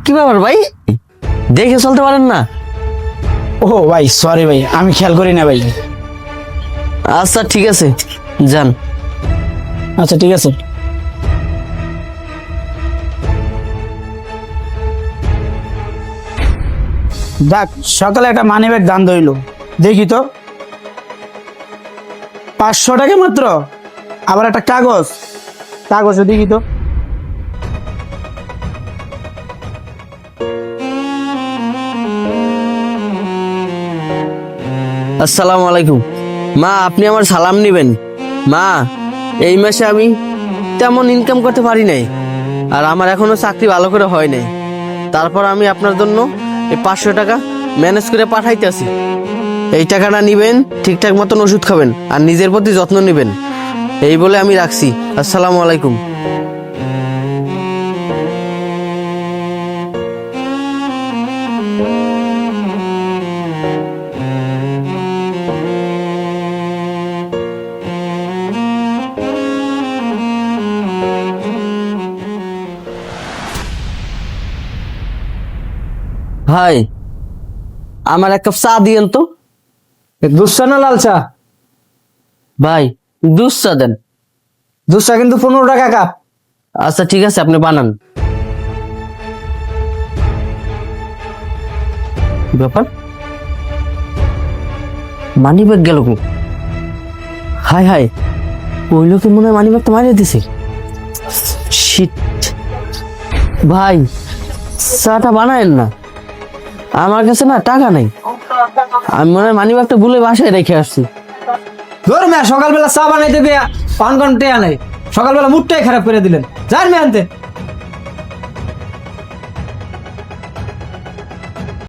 কি ব্যাপার ভাই, দেখে চলতে পারেন না? ও ভাই সরি ভাই, আমি খেয়াল করি না ভাই। আচ্ছা ঠিক আছে, যান। আচ্ছা ঠিক আছে। দেখ, সকালে একটা মানি ব্যাগ দান ধইল, দেখি তো 500 টাকা মাত্র। আবার একটা কাগজ দেখি তো। আসসালামু আলাইকুম। মা, আপনি আমার সালাম নিবেন। মা, এই মাসে আমি তেমন ইনকাম করতে পারি নাই, আর আমার এখনো চাকরি ভালো করে হয় নাই। তারপর আমি আপনার জন্য এই 500 টাকা ম্যানেজ করে পাঠাইতেছি। এই টাকাটা নিবেন, ঠিকঠাক মতন ওষুধ খাবেন আর নিজের প্রতি যত্ন নিবেন। এই বলে আমি রাখছি। আসসালামু আলাইকুম। ভাই, আমার এক কাপ চা দিয়েন তো। দুধ চা না লাল চা? ভাই, দুধ চা দেন। দুধ চা কিন্তু 15 টাকা কাপ। আচ্ছা ঠিক আছে, আপনি বানান। কি ব্যাপার, মানি ব্যাগ গেল কো? হাই হাই, ওই লোকে মনে হয় মানি ব্যাগটা মারিয়ে দিছে। শিট। ভাই, চাটা বানায়েন না, আমার কাছে না টাকা নাই। আমি মনে হয় মানি ব্যাগটা ভুলে বাসায় রেখে আসছি। ধর মেয়া, সকালবেলা চা বানাইতে গিয়া 5 ঘন্টা নেই, সকালবেলা মুডটাই খারাপ করে দিলেন। যান মেয়ে আনতে।